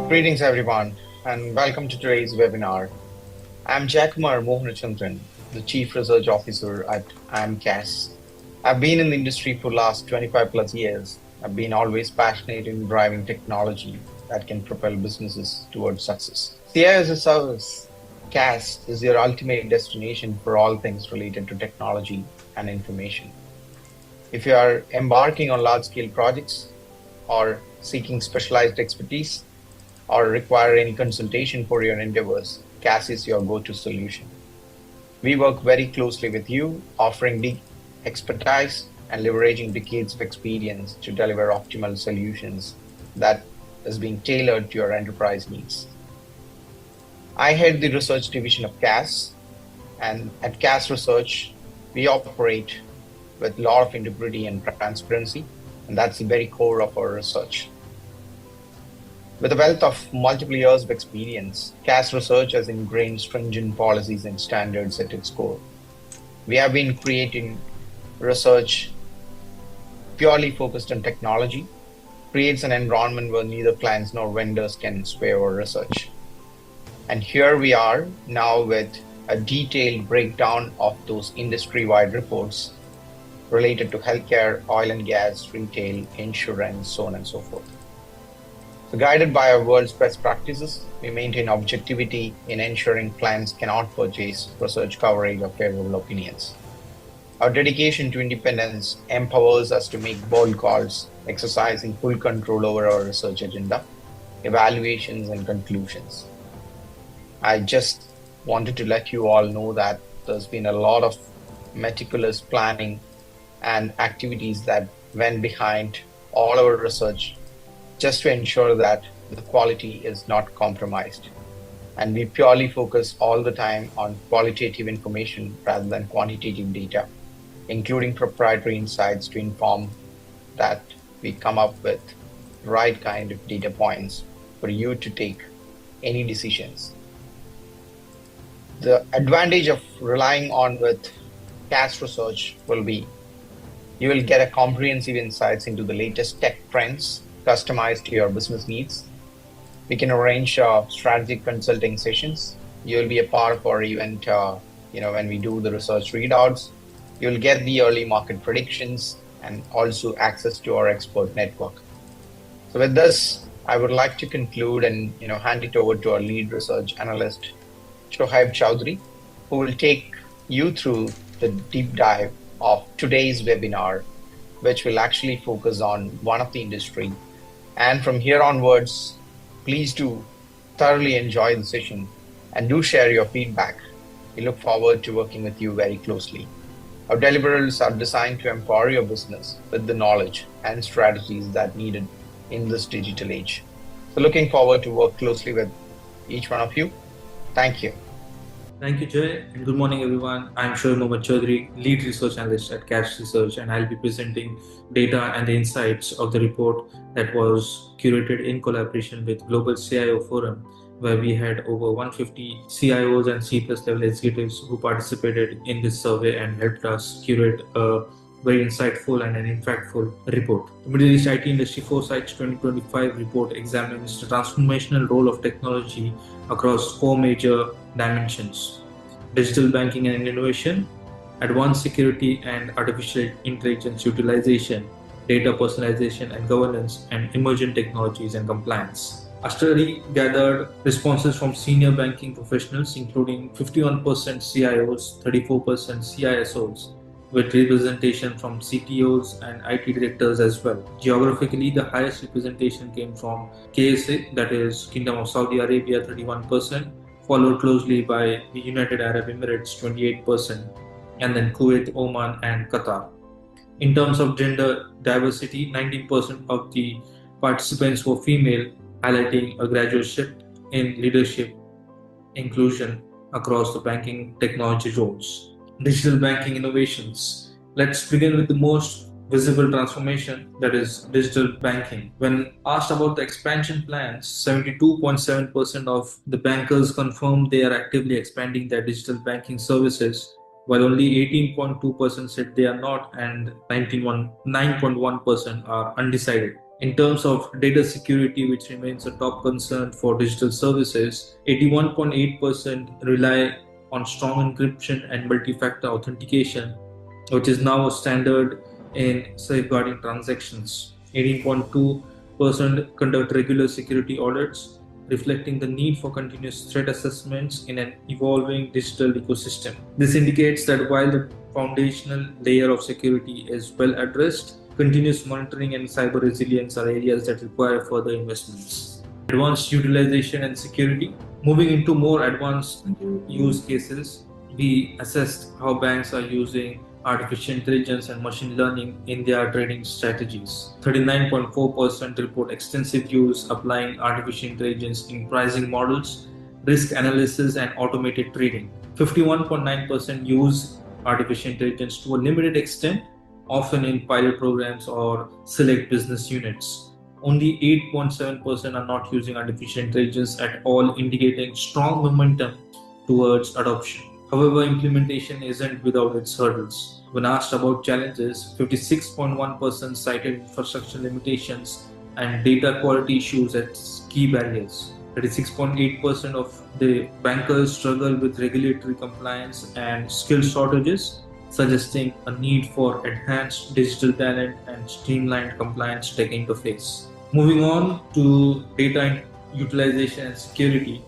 Greetings, everyone, and welcome to today's webinar. I'm Jakumar Mohanachandran, the Chief Research Officer at IMCAS. I've been in the industry for the last 25 plus years. I've been always passionate in driving technology that can propel businesses towards success. CI as a Service, CAS, is your ultimate destination for all things related to technology and information. If you are embarking on large-scale projects or seeking specialized expertise, or require any consultation for your endeavors, CAS is your go-to solution. We work very closely with you, offering deep expertise and leveraging decades of experience to deliver optimal solutions that is being tailored to your enterprise needs. I head the research division of CAS, and at CAS Research, we operate with a lot of integrity and transparency, and that's the very core of our research. With a wealth of multiple years of experience, CAS Research has ingrained stringent policies and standards at its core. We have been creating research purely focused on technology, creates an environment where neither clients nor vendors can sway our research. And here we are now with a detailed breakdown of those industry-wide reports related to healthcare, oil and gas, retail, insurance, so on and so forth. So guided by our world's best practices, we maintain objectivity in ensuring clients cannot purchase research coverage or favorable opinions. Our dedication to independence empowers us to make bold calls, exercising full control over our research agenda, evaluations, and conclusions. I just wanted to let you all know that there's been a lot of meticulous planning and activities that went behind all our research just to ensure that the quality is not compromised. And we purely focus all the time on qualitative information rather than quantitative data, including proprietary insights to inform that we come up with the right kind of data points for you to take any decisions. The advantage of relying on with CAS Research will be you will get a comprehensive insights into the latest tech trends customized to your business needs. We can arrange strategic consulting sessions. You'll be a part of our event, when we do the research readouts. You'll get the early market predictions and also access to our expert network. So with this, I would like to conclude and hand it over to our lead research analyst, Shoaib Chowdhury, who will take you through the deep dive of today's webinar, which will actually focus on one of the industry. And from here onwards, please do thoroughly enjoy the session and do share your feedback. We look forward to working with you very closely. Our deliverables are designed to empower your business with the knowledge and strategies that needed in this digital age. So looking forward to work closely with each one of you. Thank you. Thank you, Jay, and good morning, everyone. I'm Shoaib Mohammad Chaudhary, Lead Research Analyst at CAS Research, and I'll be presenting data and the insights of the report that was curated in collaboration with Global CIO Forum, where we had over 150 CIOs and C+ level executives who participated in this survey and helped us curate a very insightful and an impactful report. The Middle East IT Industry Foresight 2025 report examines the transformational role of technology across four major dimensions: digital banking and innovation, advanced security and artificial intelligence utilization, data personalization and governance, and emerging technologies and compliance. A study gathered responses from senior banking professionals, including 51% CIOs, 34% CISOs, with representation from CTOs and IT directors as well. Geographically, the highest representation came from KSA, that is Kingdom of Saudi Arabia, 31%, followed closely by the United Arab Emirates, 28%, and then Kuwait, Oman, and Qatar. In terms of gender diversity, 19% of the participants were female, highlighting a gradual shift in leadership inclusion across the banking technology roles. Digital banking innovations. Let's begin with the most visible transformation, that is digital banking. When asked about the expansion plans, 72.7% of the bankers confirmed they are actively expanding their digital banking services, while only 18.2% said they are not, and 9.1% are undecided. In terms of data security, which remains a top concern for digital services, 81.8% rely on strong encryption and multi-factor authentication, which is now a standard in safeguarding transactions. 18.2% conduct regular security audits, reflecting the need for continuous threat assessments in an evolving digital ecosystem. This indicates that while the foundational layer of security is well addressed, continuous monitoring and cyber resilience are areas that require further investments. Advanced utilization and security. Moving into more advanced use cases, we assessed how banks are using artificial intelligence and machine learning in their trading strategies. 39.4% report extensive use applying artificial intelligence in pricing models, risk analysis, and automated trading. 51.9% use artificial intelligence to a limited extent, often in pilot programs or select business units. Only 8.7% are not using artificial intelligence at all, indicating strong momentum towards adoption. However, implementation isn't without its hurdles. When asked about challenges, 56.1% cited infrastructure limitations and data quality issues as key barriers. 36.8% of the bankers struggle with regulatory compliance and skill shortages, suggesting a need for enhanced digital talent and streamlined compliance tech interface. Moving on to data utilization and security.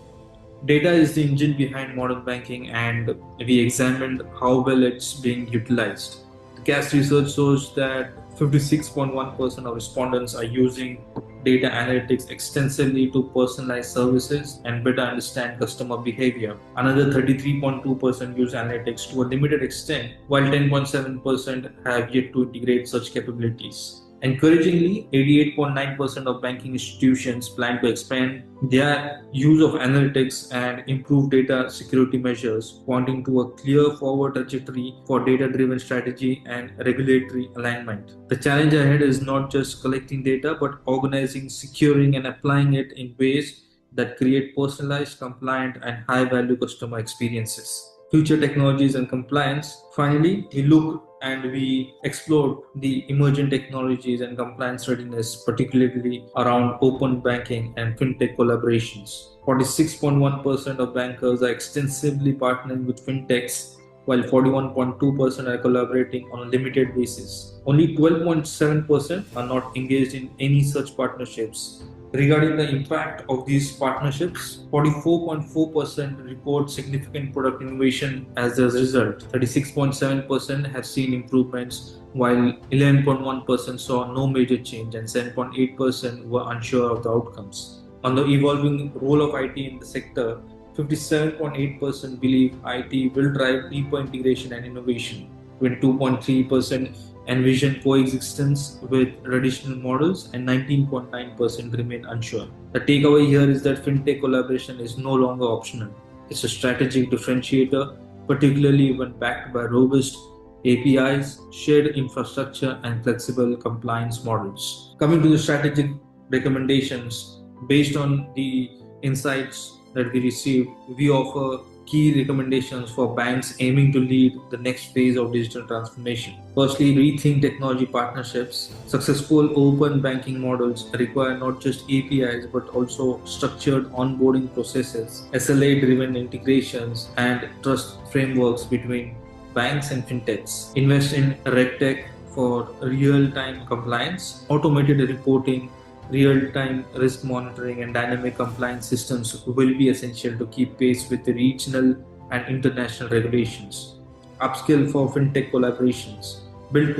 Data is the engine behind modern banking, and we examined how well it's being utilized. The CAS research shows that 56.1% of respondents are using data analytics extensively to personalize services and better understand customer behavior. Another 33.2% use analytics to a limited extent, while 10.7% have yet to integrate such capabilities. Encouragingly, 88.9% of banking institutions plan to expand their use of analytics and improve data security measures, pointing to a clear forward trajectory for data-driven strategy and regulatory alignment. The challenge ahead is not just collecting data, but organizing, securing, and applying it in ways that create personalized, compliant, and high-value customer experiences. Future technologies and compliance. Finally, we look and we explored the emerging technologies and compliance readiness, particularly around open banking and fintech collaborations. 46.1% of bankers are extensively partnering with fintechs, while 41.2% are collaborating on a limited basis. Only 12.7% are not engaged in any such partnerships. Regarding the impact of these partnerships, 44.4% report significant product innovation as a result. 36.7% have seen improvements, while 11.1% saw no major change, and 7.8% were unsure of the outcomes. On the evolving role of IT in the sector, 57.8% believe IT will drive deeper integration and innovation. 22.3% envision coexistence with traditional models, and 19.9% remain unsure. The takeaway here is that fintech collaboration is no longer optional. It's a strategic differentiator, particularly when backed by robust APIs, shared infrastructure, and flexible compliance models. Coming to the strategic recommendations, based on the insights that we received, we offer key recommendations for banks aiming to lead the next phase of digital transformation. Firstly, rethink technology partnerships. Successful open banking models require not just APIs but also structured onboarding processes, SLA driven integrations, and trust frameworks between banks and fintechs. Invest in RegTech for real time compliance, automated reporting, real-time risk monitoring, and dynamic compliance systems will be essential to keep pace with the regional and international regulations. Upskill for fintech collaborations. Build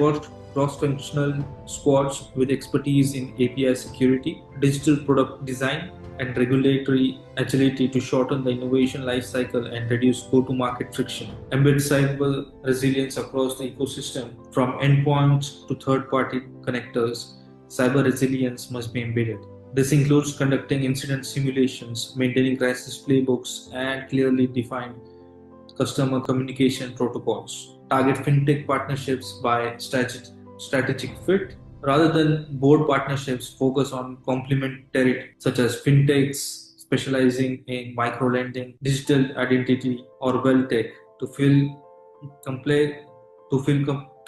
cross-functional squads with expertise in API security, digital product design, and regulatory agility to shorten the innovation lifecycle and reduce go-to-market friction. Embed cyber resilience across the ecosystem, from endpoints to third-party connectors. Cyber resilience must be embedded. This includes conducting incident simulations, maintaining crisis playbooks, and clearly defined customer communication protocols. Target fintech partnerships by strategic fit. Rather than board partnerships, focus on complementarity, such as fintechs specializing in micro lending, digital identity, or wealth tech to fill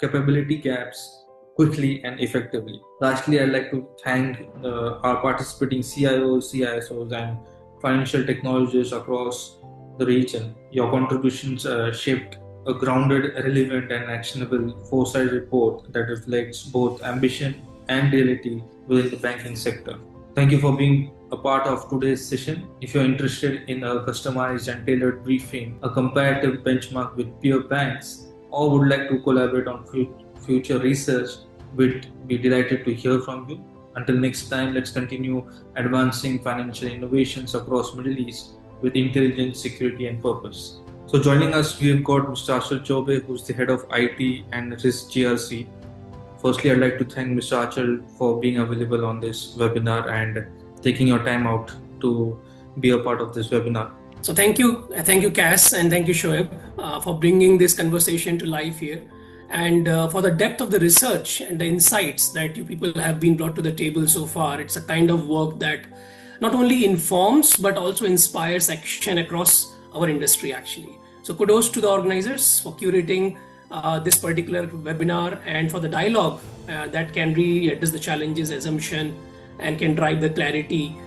capability gaps quickly and effectively. Lastly, I'd like to thank our participating CIOs, CISOs, and financial technologists across the region. Your contributions shaped a grounded, relevant, and actionable foresight report that reflects both ambition and reality within the banking sector. Thank you for being a part of today's session. If you're interested in a customized and tailored briefing, a comparative benchmark with peer banks, or would like to collaborate on future research, we'd be delighted to hear from you. Until next time, let's continue advancing financial innovations across Middle East with intelligence, security, and purpose. So joining us, we've got Mr. Ashal Chobe, who's the head of IT and Risk GRC. Firstly, I'd like to thank Mr. Achal for being available on this webinar and taking your time out to be a part of this webinar. So thank you, Cass, and thank you, Shoaib, for bringing this conversation to life here, and for the depth of the research and the insights that you people have been brought to the table so far. It's a kind of work that not only informs but also inspires action across our industry, actually. So kudos to the organizers for curating this particular webinar and for the dialogue that can really address the challenges, assumption, and can drive the clarity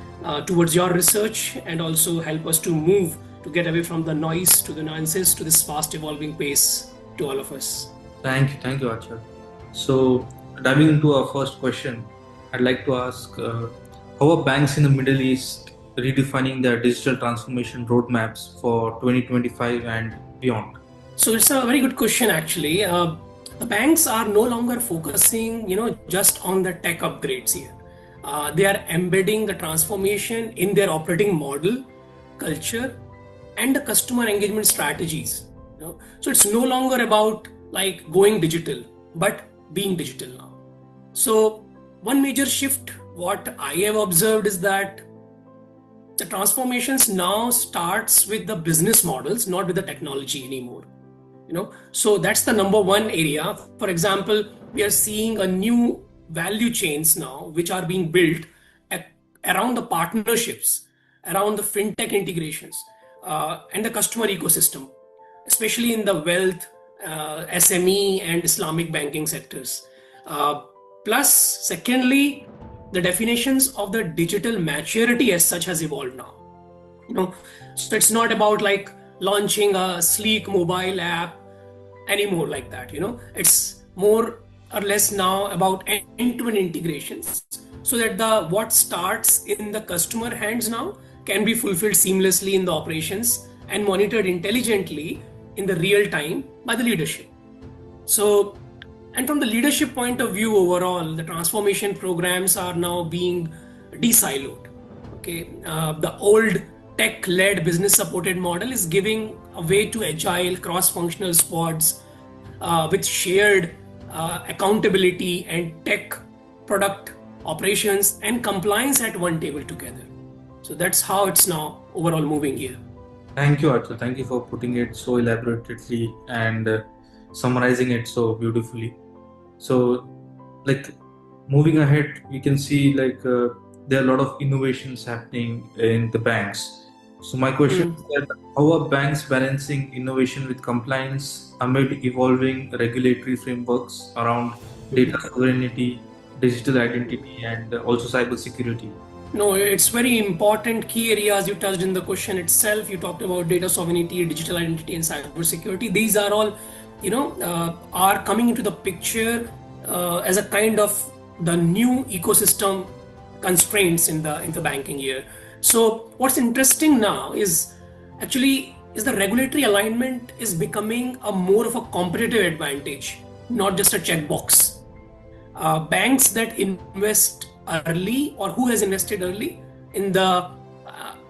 towards your research and also help us to move to get away from the noise to the nuances to this fast evolving pace to all of us. Thank you, Achal. So, diving into our first question, I'd like to ask how are banks in the Middle East redefining their digital transformation roadmaps for 2025 and beyond? So it's a very good question, actually. The banks are no longer focusing, just on the tech upgrades here. They are embedding the transformation in their operating model, culture, and the customer engagement strategies. So it's no longer about like going digital, but being digital now. So one major shift, what I have observed, is that the transformations now starts with the business models, not with the technology anymore. So that's the number one area. For example, we are seeing a new value chains now which are being built around the partnerships, around the fintech integrations, and the customer ecosystem, especially in the wealth, SME, and Islamic banking sectors. Plus, secondly, the definitions of the digital maturity as such has evolved now. So it's not about like launching a sleek mobile app anymore like that. It's more or less now about end-to-end integrations, so that what starts in the customer hands now can be fulfilled seamlessly in the operations and monitored intelligently in the real time by the leadership. So, and from the leadership point of view, overall, the transformation programs are now being de-siloed. Okay, the old tech-led business-supported model is giving a way to agile cross-functional squads with shared accountability and tech, product, operations, and compliance at one table together. So that's how it's now overall moving here. Thank you, Arthur. Thank you for putting it so elaborately and summarizing it so beautifully. So, like, moving ahead, we can see there are a lot of innovations happening in the banks. So my question is that how are banks balancing innovation with compliance amid evolving regulatory frameworks around data sovereignty, digital identity, and also cybersecurity? No, it's very important key areas you touched in the question itself. You talked about data sovereignty, digital identity, and cybersecurity. These are all, are coming into the picture as a kind of the new ecosystem constraints in the banking year. So what's interesting now is the regulatory alignment is becoming a more of a competitive advantage, not just a checkbox. Banks that invest early or who has invested early in the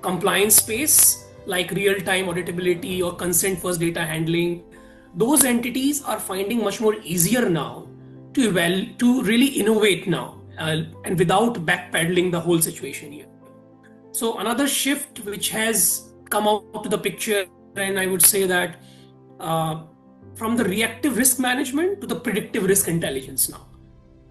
compliance space, like real-time auditability or consent-first data handling, those entities are finding much more easier now to really innovate now and without backpedaling the whole situation here. So another shift which has come out to the picture, and I would say that from the reactive risk management to the predictive risk intelligence now.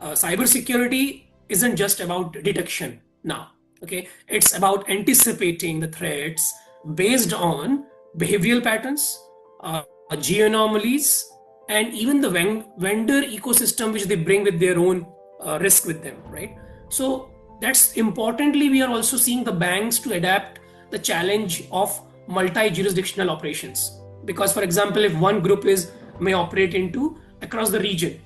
Cybersecurity isn't just about detection now. Okay, it's about anticipating the threats based on behavioral patterns, geoanomalies, and even the vendor ecosystem which they bring with their own risk with them, right? So that's importantly, we are also seeing the banks to adapt the challenge of multi-jurisdictional operations. Because, for example, if one group is may operate into across the region,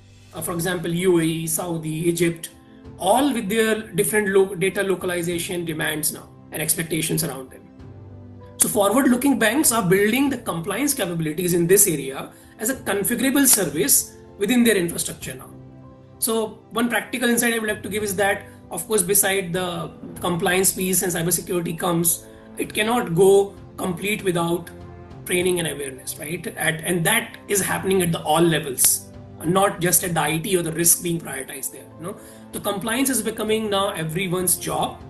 for example, UAE, Saudi, Egypt, all with their different data localization demands now and expectations around them. So forward-looking banks are building the compliance capabilities in this area as a configurable service within their infrastructure now. So one practical insight I would like to give is that, of course, beside the compliance piece and cybersecurity comes, it cannot go complete without training and awareness, right? And that is happening at the all levels, not just at the IT or the risk being prioritized there. The compliance is becoming now everyone's job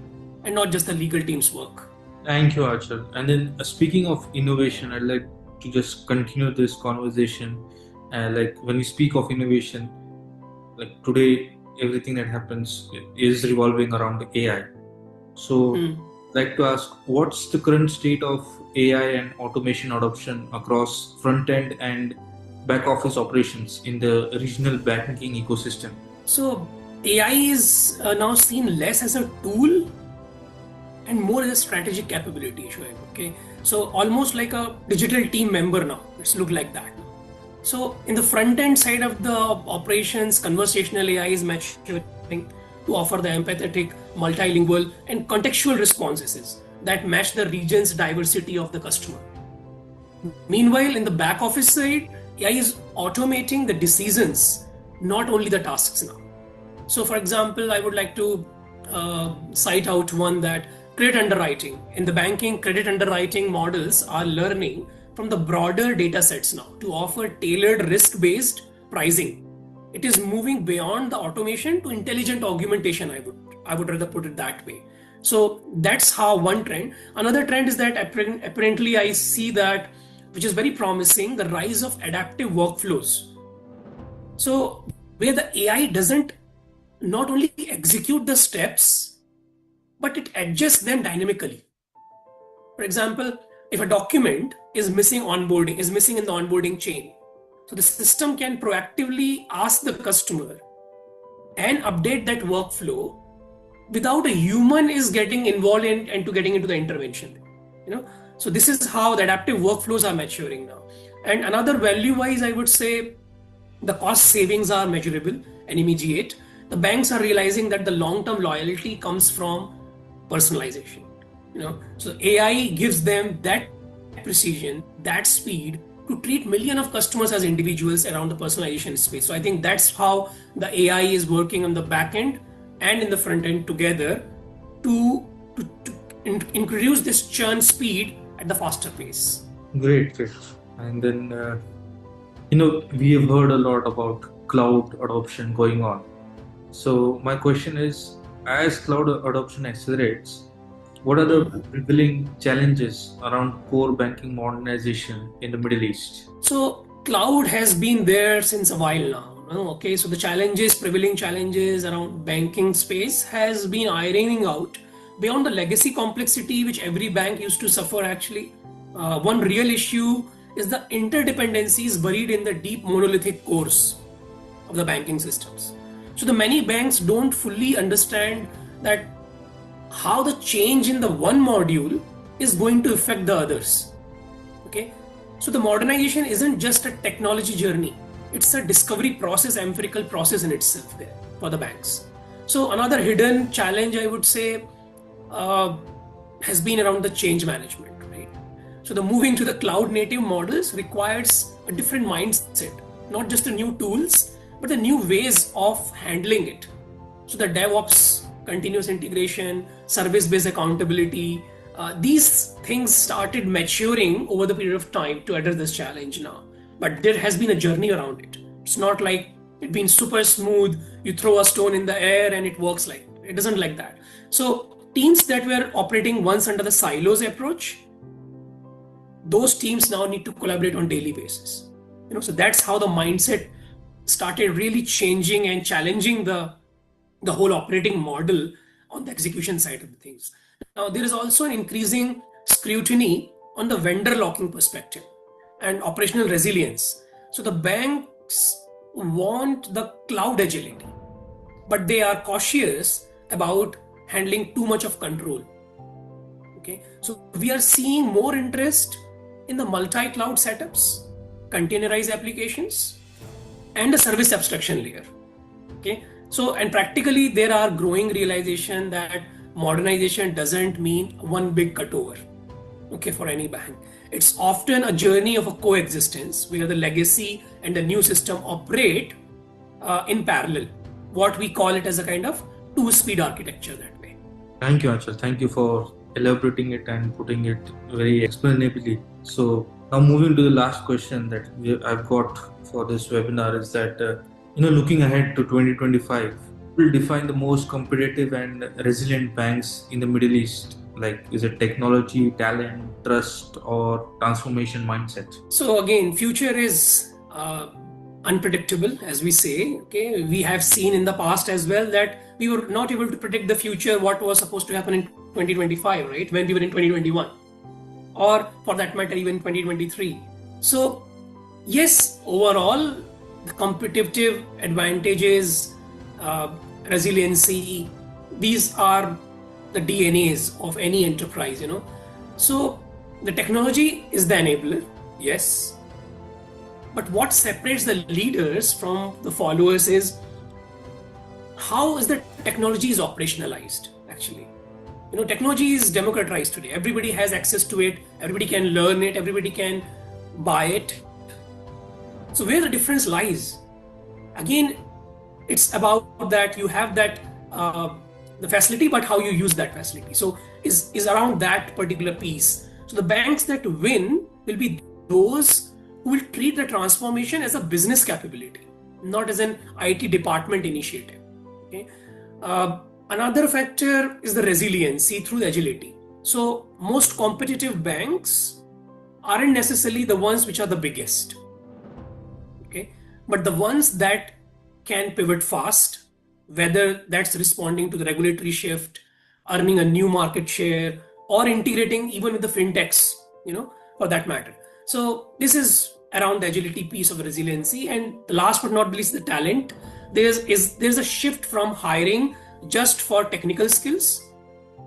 and not just the legal team's work. Thank you, Archer. And then speaking of innovation, I'd like to just continue this conversation. Like when we speak of innovation, like today, everything that happens is revolving around AI. So, I'd like to ask, what's the current state of AI and automation adoption across front end and back office operations in the regional banking ecosystem? So, AI is now seen less as a tool and more as a strategic capability, Shoaib. Okay, so almost like a digital team member now. It's look like that. So in the front end side of the operations, conversational AI is maturing to offer the empathetic, multilingual, and contextual responses that match the region's diversity of the customer. Meanwhile, in the back office side, AI is automating the decisions, not only the tasks now. So for example, I would like to cite out one that credit underwriting. In the banking, credit underwriting models are learning from the broader data sets now to offer tailored risk-based pricing. It is moving beyond the automation to intelligent augmentation, I would rather put it that way. So that's how one trend. Another trend is that apparently I see that, which is very promising, the rise of adaptive workflows. So where the AI doesn't not only execute the steps, but it adjusts them dynamically. For example, if a document is missing in the onboarding chain, so the system can proactively ask the customer and update that workflow without a human is getting involved and to getting into the intervention. So this is how the adaptive workflows are maturing now. And another value-wise, I would say the cost savings are measurable and immediate. The banks are realizing that the long-term loyalty comes from personalization. So AI gives them that precision, that speed to treat millions of customers as individuals around the personalization space. So I think that's how the AI is working on the back end and in the front end together to introduce this churn speed at the faster pace. Great. And then, we have heard a lot about cloud adoption going on. So my question is, as cloud adoption accelerates, what are the prevailing challenges around core banking modernization in the Middle East? So cloud has been there since a while now. Okay, so the prevailing challenges around banking space has been ironing out beyond the legacy complexity which every bank used to suffer actually. One real issue is the interdependencies buried in the deep monolithic cores of the banking systems. So the many banks don't fully understand that how the change in the one module is going to affect the others. Okay, so the modernization isn't just a technology journey, it's a discovery process, empirical process in itself there for the banks. So another hidden challenge I would say has been around the change management, right? So the moving to the cloud native models requires a different mindset, not just the new tools, but the new ways of handling it. So the DevOps, continuous integration, service-based accountability, these things started maturing over the period of time to address this challenge now. But there has been a journey around it. It's not like it's been super smooth, you throw a stone in the air and it works like, it doesn't like that. So teams that were operating once under the silos approach, those teams now need to collaborate on daily basis. So that's how the mindset started really changing and challenging the whole operating model on the execution side of the things. Now, there is also an increasing scrutiny on the vendor locking perspective and operational resilience. So the banks banks want the cloud agility, but they are cautious about handling too much of control. Okay, so we are seeing more interest in the multi-cloud setups, containerized applications, and a service abstraction layer. Okay, so and practically there are growing realization that modernization doesn't mean one big cutover. Okay, for any bank, it's often a journey of a coexistence where the legacy and the new system operate in parallel. What we call it as a kind of two-speed architecture that way. Thank you, Achal. Thank you for elaborating it and putting it very explainably. So now moving to the last question that I've got for this webinar is that, looking ahead to 2025, will define the most competitive and resilient banks in the Middle East? Like, is it technology, talent, trust, or transformation mindset? So again, future is unpredictable, as we say. Okay, we have seen in the past as well that we were not able to predict the future, what was supposed to happen in 2025, right? When we were in 2021, or for that matter, even 2023. So yes, overall, the competitive advantages, resiliency, these are the DNAs of any enterprise, So the technology is the enabler, yes. But what separates the leaders from the followers is how is the technology is operationalized, actually. Technology is democratized today. Everybody has access to it. Everybody can learn it. Everybody can buy it. So where the difference lies? Again, it's about that you have that the facility, but how you use that facility. So is around that particular piece. So the banks that win will be those who will treat the transformation as a business capability, not as an IT department initiative. Okay. Another factor is the resiliency through the agility. So most competitive banks aren't necessarily the ones which are the biggest. Okay, but the ones that can pivot fast, whether that's responding to the regulatory shift, earning a new market share, or integrating even with the fintechs, for that matter. So this is around the agility piece of resiliency. And last but not least, the talent. There's a shift from hiring just for technical skills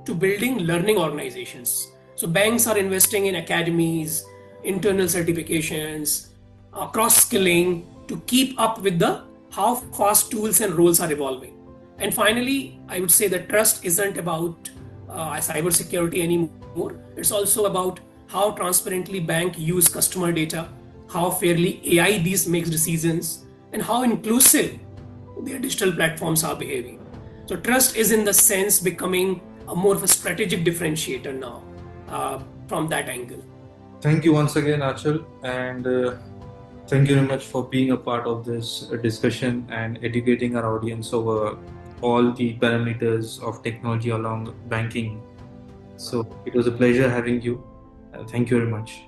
to building learning organizations. So banks are investing in academies, internal certifications, cross-skilling to keep up with the how fast tools and roles are evolving. And finally, I would say that trust isn't about cybersecurity anymore. It's also about how transparently bank use customer data, how fairly AI these makes decisions, and how inclusive their digital platforms are behaving. So trust is in the sense becoming a more of a strategic differentiator now from that angle. Thank you once again, Achal, and thank you very much for being a part of this discussion and educating our audience over all the parameters of technology along banking. So it was a pleasure having you. Thank you very much.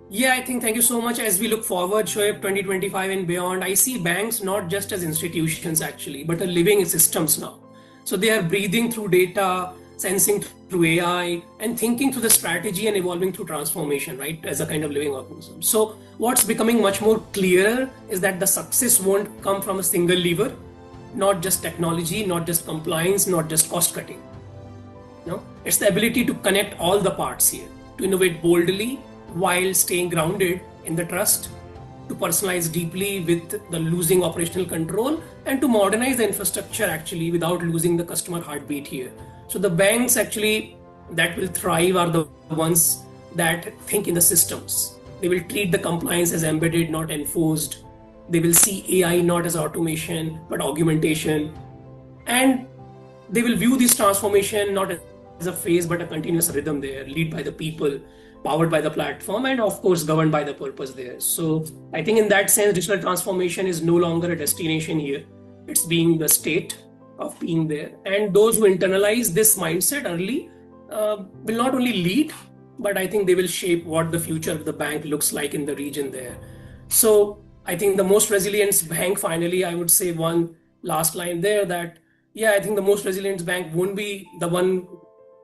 Yeah, I think thank you so much. As we look forward, Shoaib, 2025 and beyond, I see banks not just as institutions actually, but are living systems now. So they are breathing through data, sensing through AI, and thinking through the strategy and evolving through transformation, right, as a kind of living organism. So what's becoming much more clearer is that the success won't come from a single lever, not just technology, not just compliance, not just cost cutting. No, it's the ability to connect all the parts here, to innovate boldly while staying grounded in the trust, to personalize deeply with the losing operational control, and to modernize the infrastructure actually without losing the customer heartbeat here. So the banks actually that will thrive are the ones that think in the systems. They will treat the compliance as embedded, not enforced. They will see AI not as automation, but augmentation. And they will view this transformation not as a phase, but a continuous rhythm there, lead by the people, powered by the platform, and of course governed by the purpose there. So I think in that sense, digital transformation is no longer a destination here. It's being the state of being there. And those who internalize this mindset early will not only lead, but I think they will shape what the future of the bank looks like in the region there. So I think the most resilient bank, finally, I would say one last line there that, yeah, I think the most resilient bank won't be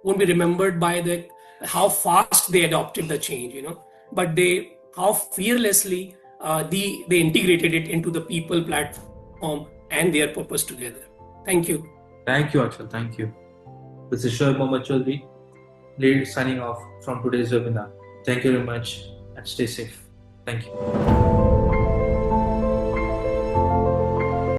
remembered by how fast they adopted the change, but how fearlessly, they integrated it into the people platform and their purpose together. Thank you. Thank you, Achal. Thank you. This is Shoaib Mohammed Chaudhary, lead signing off from today's webinar. Thank you very much and stay safe. Thank you.